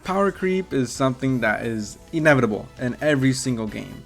Power creep is something that is inevitable in every single game,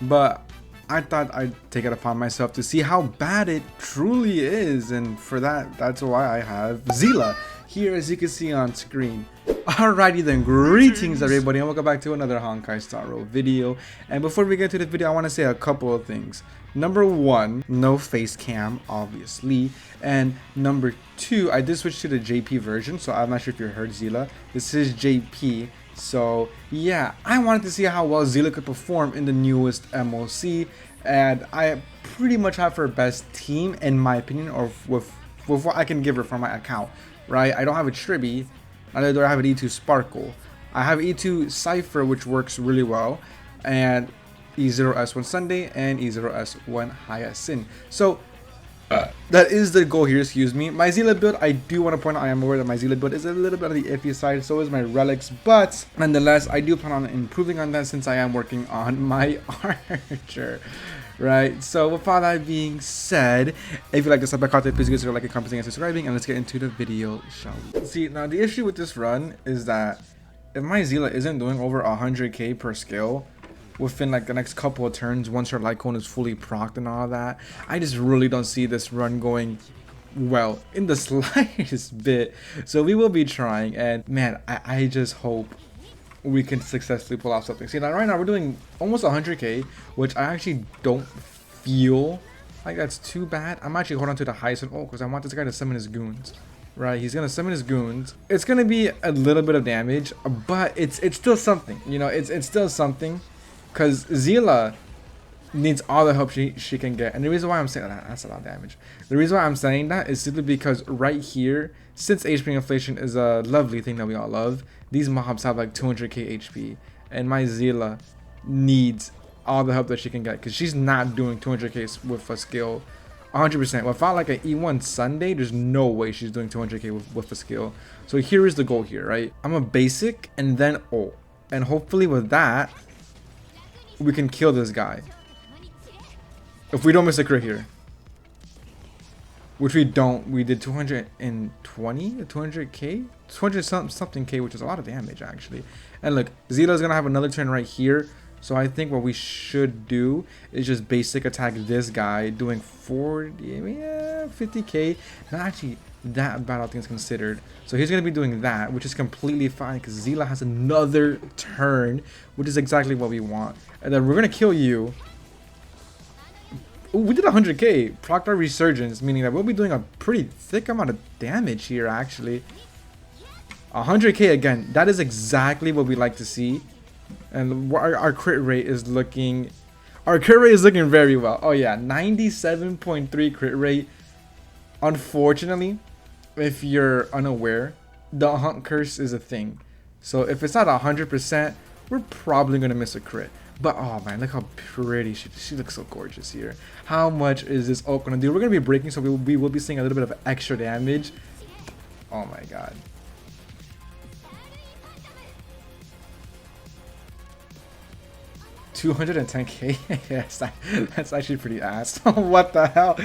but I thought I'd take it upon myself to see how bad it truly is, and for that's why I have Seele here, as you can see on screen. Alrighty then, greetings everybody and welcome back to another Honkai Star Rail video. And before we get to this video, I want to say a couple of things. Number one, no face cam, obviously. And number two, I did switch to the JP version, so I'm not sure if you heard Seele. This is JP. So yeah, I wanted to see how well Seele could perform in the newest MOC, and I pretty much have her best team in my opinion, or with what I can give her from my account, right? I don't have a Tribby, neither do I have an E2 Sparkle. I have E2 Cipher, which works really well, and E0S1 Sunday and E0S1 Hyacinth. So that is the goal here, excuse me. My Seele build, I do want to point out, I am aware that my Seele build is a little bit on the iffy side, so is my relics, but nonetheless, I do plan on improving on that since I am working on my archer, right? So with all that being said, if you like this type of content, please consider liking, commenting, and subscribing, and let's get into the video, shall we? See, now the issue with this run is that if my Seele isn't doing over 100k per skill within like the next couple of turns, once her light cone is fully procced and all that, I just really don't see this run going well in the slightest bit. So we will be trying, and man, I just hope we can successfully pull off something. See, now right now we're doing almost 100k, which I actually don't feel like that's too bad. I'm actually holding on to the Hyacinth because I want this guy to summon his goons. Right, he's gonna summon his goons. It's gonna be a little bit of damage, but it's still something, you know. It's still something, because Seele needs all the help she can get. And the reason why I'm saying that's a lot of damage. The reason why I'm saying that is simply because right here, since HP inflation is a lovely thing that we all love, these mobs have like 200k HP, and my Seele needs all the help that she can get because she's not doing 200k with a skill 100%. Without like an E1 Sunday, there's no way she's doing 200k with a skill. So here is the goal here, right? I'm a basic and then ult, and hopefully with that we can kill this guy if we don't miss a crit here, which we don't. We did 220 200k 200 something k, which is a lot of damage actually. And look, Seele is gonna have another turn right here, so I think what we should do is just basic attack this guy, doing 50k. Not actually that bad, all things considered. So he's going to be doing that, which is completely fine because Seele has another turn, which is exactly what we want. And then we're going to kill you. Ooh, we did 100k, procced our resurgence, meaning that we'll be doing a pretty thick amount of damage here actually. 100k again, that is exactly what we like to see. And our crit rate is looking, very well. Oh yeah, 97.3 crit rate. Unfortunately, if you're unaware, the hunt curse is a thing. So if it's not 100%, we're probably gonna miss a crit. But oh man, look how pretty she looks, so gorgeous here. How much is this ult gonna do? We're gonna be breaking, so we will be seeing a little bit of extra damage. Oh my god. $210k. Yes, that's actually pretty ass. What the hell?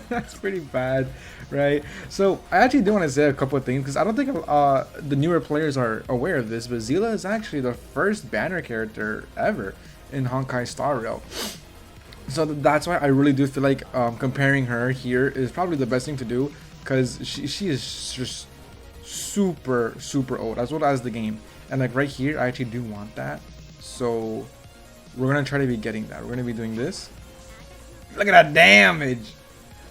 That's pretty bad, right? So I actually do want to say a couple of things because I don't think the newer players are aware of this, but Seele is actually the first banner character ever in Honkai Star Rail. So that's why I really do feel like comparing her here is probably the best thing to do, because she is just super old as well as the game. And like right here, I actually do want that. So we're gonna try to be getting that. We're gonna be doing this. Look at that damage!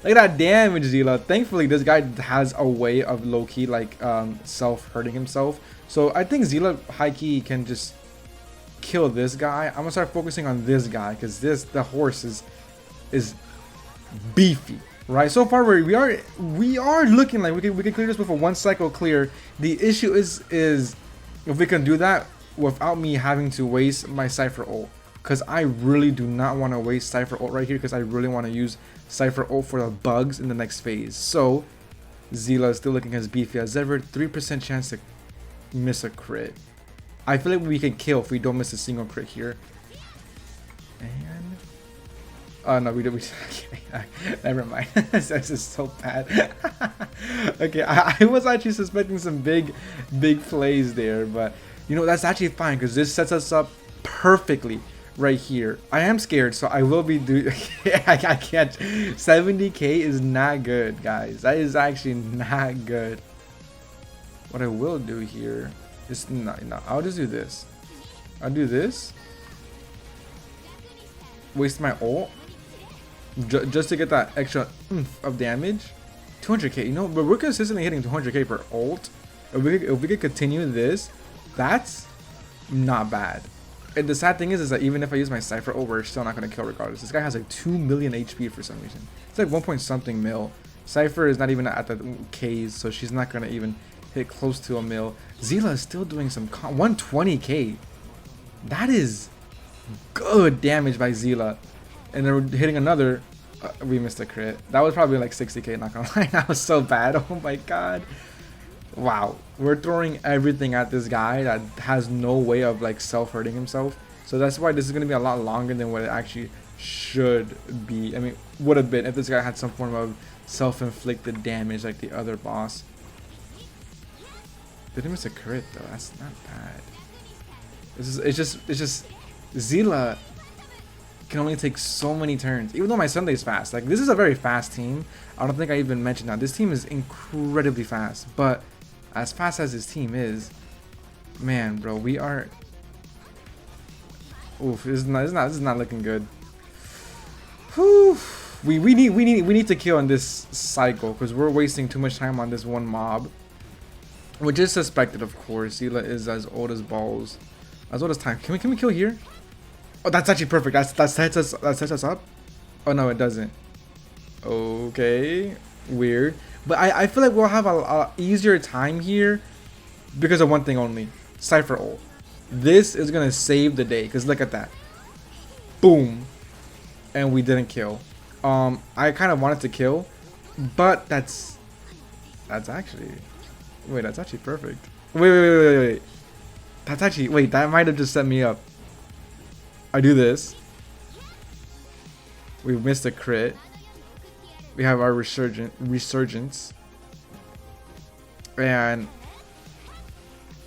Look at that damage, Seele. Thankfully, this guy has a way of low-key like self-hurting himself. So I think Seele high-key can just kill this guy. I'm gonna start focusing on this guy because the horse is beefy, right? So far we are looking like we can clear this with a 1 cycle clear. The issue is if we can do that without me having to waste my cipher ult. Because I really do not want to waste Cypher ult right here, because I really want to use Cypher ult for the bugs in the next phase. So Seele is still looking as beefy as ever. 3% chance to miss a crit. I feel like we can kill if we don't miss a single crit here. And no, we don't. Never mind. This is so bad. Okay, I was actually suspecting some big plays there, but You know, that's actually fine because this sets us up perfectly right here. I am scared, so I will be doing. I can't. 70k is not good, guys. That is actually not good. What I will do here is not. No, I'll just do this. I'll do this. Waste my ult just to get that extra oomph of damage. 200k. You know, but we're consistently hitting 200k per ult. If we could continue this, that's not bad. And the sad thing is that even if I use my cipher ult, we're still not going to kill regardless. This guy has like 2 million HP for some reason. It's like 1 point something mil. Cipher is not even at the Ks, so she's not going to even hit close to a mil. Seele is still doing some 120k. That is good damage by Seele. And then we're hitting another. We missed a crit. That was probably like 60k, not gonna lie. That was so bad. Oh my god. Wow. We're throwing everything at this guy that has no way of like self-hurting himself. So that's why this is gonna be a lot longer than what it actually should be. I mean, would have been if this guy had some form of self-inflicted damage like the other boss. Didn't miss a crit though. That's not bad. It's just Seele can only take so many turns, even though my Sunday's fast. Like, this is a very fast team. I don't think I even mentioned that. This team is incredibly fast, but as fast as this team is, man, bro, we are. Oof, this is not looking good. Whew. We need to kill in this cycle because we're wasting too much time on this one mob, which is suspected, of course. Seele is as old as balls, as old as time. Can we kill here? Oh, that's actually perfect. That sets us up. Oh no, it doesn't. Okay, weird. But I feel like we'll have a easier time here because of one thing only: cipher ult. This is gonna save the day. Cause look at that. Boom, and we didn't kill. I kind of wanted to kill, but that's actually. Wait, that's actually perfect. Wait. That's actually. Wait, that might have just set me up. I do this. We missed a crit. We have our resurgence. And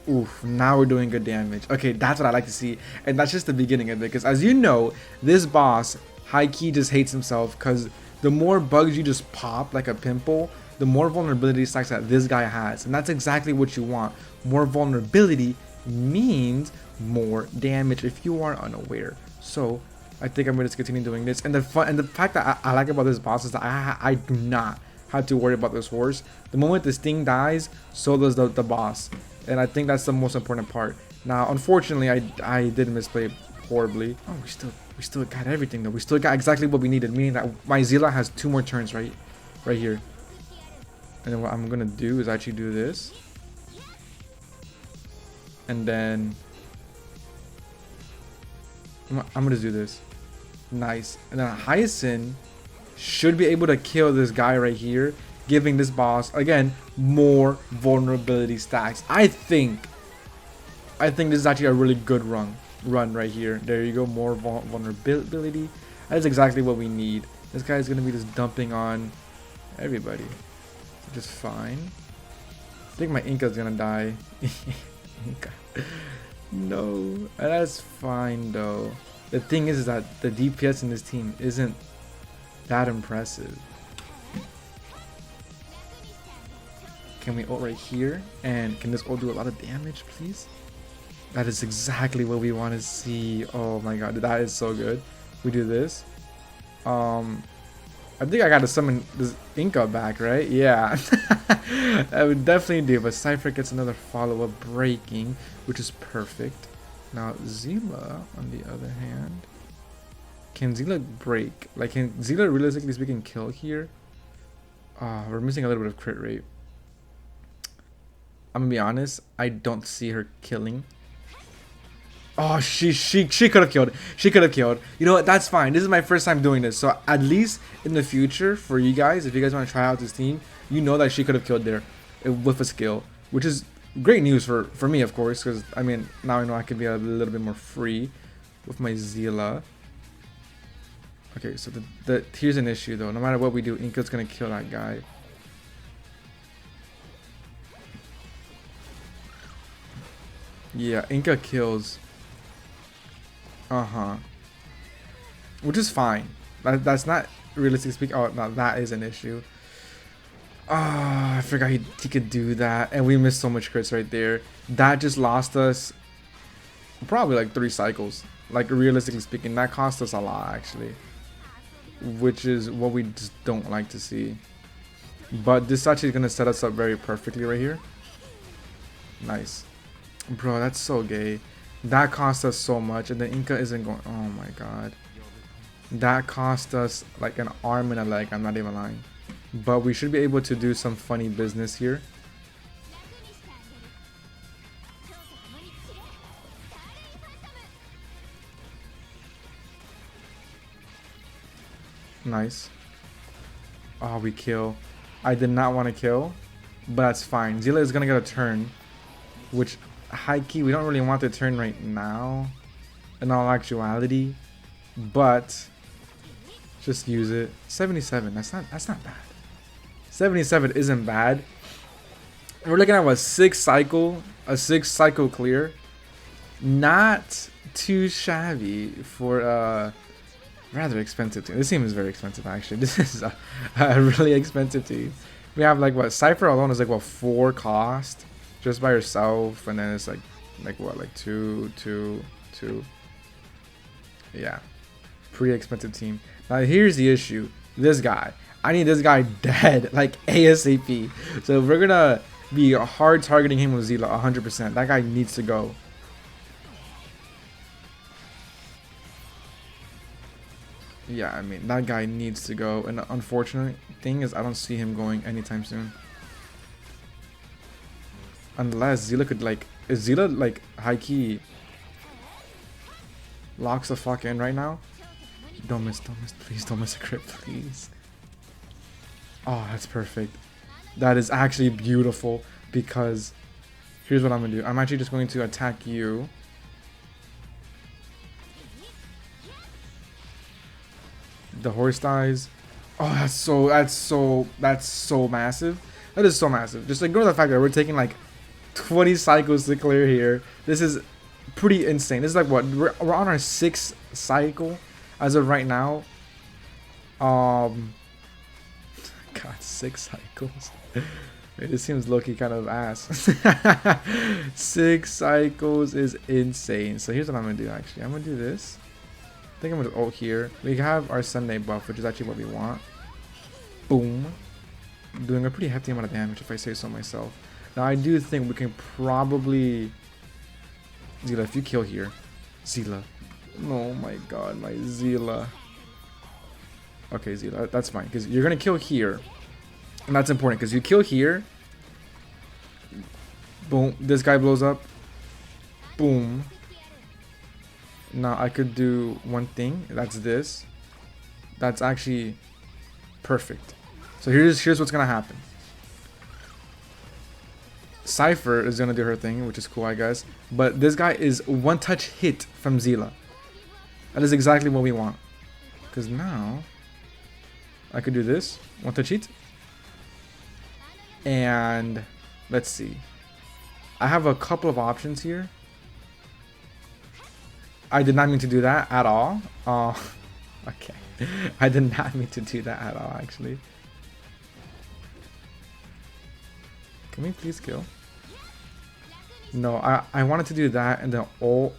oof, now we're doing good damage. Okay, that's what I like to see. And that's just the beginning of it. Because as you know, this boss, high key, just hates himself. Because the more bugs you just pop like a pimple, the more vulnerability stacks that this guy has. And that's exactly what you want. More vulnerability means more damage if you are unaware. So I think I'm going to continue doing this. And the fact that I like about this boss is that I do not have to worry about this horse. The moment this thing dies, so does the boss. And I think that's the most important part. Now, unfortunately, I did misplay horribly. Oh, we still got everything though. We still got exactly what we needed, meaning that my Seele has 2 more turns right here. And then what I'm gonna do is actually do this. And then I'm gonna do this. Nice. And then Hyacinth should be able to kill this guy right here, giving this boss again more vulnerability stacks. I think this is actually a really good run right here. There you go, more vulnerability. That's exactly what we need. This guy is gonna be just dumping on everybody. Just fine. I think my Inka's gonna die. Inka. No, that's fine though. The thing is that the DPS in this team isn't that impressive. Can we ult right here? And can this ult do a lot of damage, please? That is exactly what we want to see. Oh my god, that is so good. We do this. I think I gotta summon this Inka back, right? Yeah. I would definitely do, but Cypher gets another follow-up breaking, which is perfect. Now Seele, on the other hand, can Seele break? Like, can Seele realistically speaking kill here? We're missing a little bit of crit rate. I'm gonna be honest, I don't see her killing. Oh, she could have killed. She could have killed. You know what? That's fine. This is my first time doing this. So at least in the future, for you guys, if you guys want to try out this team, you know that she could have killed there with a skill, which is great news for me, of course, because I mean now I know I can be a little bit more free with my Seele. Okay, so here's an issue though. No matter what we do, Inka's gonna kill that guy. Yeah, Inca kills. Uh-huh. Which is fine. That's not realistically speaking. Oh, no, that is an issue. Ah, I forgot he could do that. And we missed so much crits right there. That just lost us probably like 3 cycles. Like, realistically speaking, that cost us a lot, actually. Which is what we just don't like to see. But this actually is going to set us up very perfectly right here. Nice. Bro, that's so gay. That cost us so much. And the Inca isn't going... Oh, my God. That cost us like an arm and a leg. I'm not even lying. But we should be able to do some funny business here. Nice. Oh, we kill. I did not want to kill, but that's fine. Seele is going to get a turn, which high key, we don't really want the turn right now in all actuality, but just use it. 77. That's not bad. 77 isn't bad. We're looking at what, a 6 cycle clear. Not too shabby for rather expensive team. This team is very expensive, actually. This is a really expensive team. We have like what, cipher alone is like what, 4 cost just by yourself, and then it's like what, like 2. Yeah, pretty expensive team. Now here's the issue. This guy, I need this guy dead like ASAP. So we're gonna be hard targeting him with Seele 100%. That guy needs to go. Yeah, I mean, that guy needs to go. And the unfortunate thing is I don't see him going anytime soon. Unless Seele could like... Is Seele like high key locks the fuck in right now? Don't miss, please don't miss a crit, please. Oh, that's perfect. That is actually beautiful, because here's what I'm gonna do. I'm actually just going to attack you. The horse dies. Oh, that's so massive. That is so massive. Just ignore the fact that we're taking like 20 cycles to clear here. This is pretty insane. This is like what, we're on our 6th cycle as of right now. God, 6 cycles. Wait, this seems low-key kind of ass. 6 cycles is insane. So here's what I'm gonna do. Actually, I'm gonna do this. I think I'm gonna ult here. We have our Sunday buff, which is actually what we want. Boom. Doing a pretty hefty amount of damage, if I say so myself. Now I do think we can probably... Seele, if you kill here. Seele. Oh my god, my Seele. Okay, Seele, that's fine. Because you're gonna kill here. And that's important, because you kill here. Boom. This guy blows up. Boom. Now I could do one thing. That's this. That's actually perfect. So here's what's gonna happen. Cipher is gonna do her thing, which is cool, I guess. But this guy is one touch hit from Seele. That is exactly what we want. Because now I could do this. One touch hit. And let's see. I have a couple of options here. I did not mean to do that at all. Okay. I did not mean to do that at all, actually. Can we please kill? No, I wanted to do that and then ult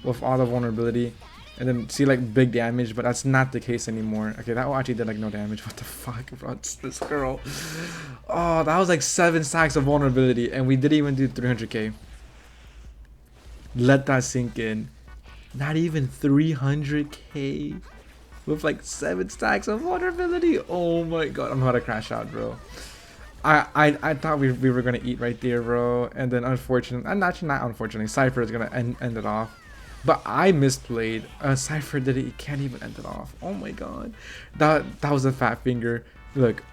with all the vulnerability and then see like big damage, but that's not the case anymore. Okay, that actually did like no damage. What the fuck, bro? It's this girl. Oh, that was like 7 stacks of vulnerability and we didn't even do 300k. Let that sink in. Not even 300k with like 7 stacks of vulnerability. Oh my god, I'm about to crash out, bro. I thought we were gonna eat right there, bro, and then unfortunately, and actually not unfortunately, Cipher is gonna end it off. But I misplayed. Cipher did it. He can't even end it off. Oh my god, that was a fat finger. Look,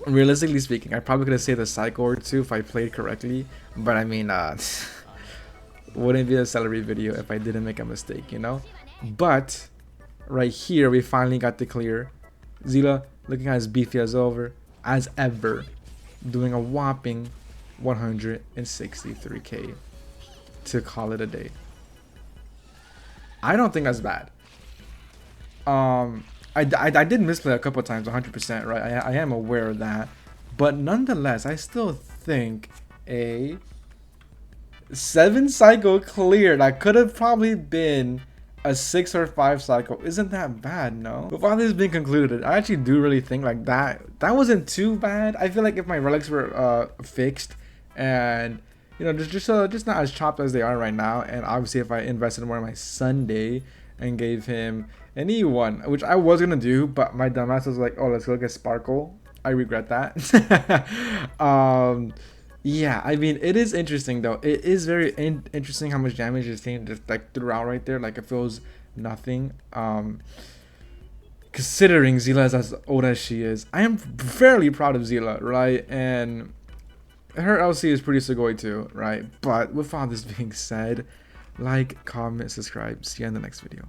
realistically speaking, I probably could have saved a cycle or 2 if I played correctly. But I mean, wouldn't be a celery video if I didn't make a mistake, you know. But right here, we finally got the clear. Seele looking as beefy as ever, doing a whopping 163k. to call it a day. I don't think that's bad. I did misplay a couple of times, 100%, right? I am aware of that. But nonetheless, I still think a 7 cycle clear that could have probably been a 6 or 5 cycle isn't that bad, no? With all this being concluded, I actually do really think like that wasn't too bad. I feel like if my relics were fixed and you know just not as chopped as they are right now, and obviously if I invested more in my Sunday and gave him an E1, which I was gonna do, but my dumbass was like, oh, let's go get Sparkle. I regret that. Yeah, I mean, it is interesting though. It is very interesting how much damage is taken just like throughout right there. Like it feels nothing. Considering Seele is as old as she is, I am fairly proud of Seele, right? And her LC is pretty sugoi too, right? But with all this being said, like, comment, subscribe. See you in the next video.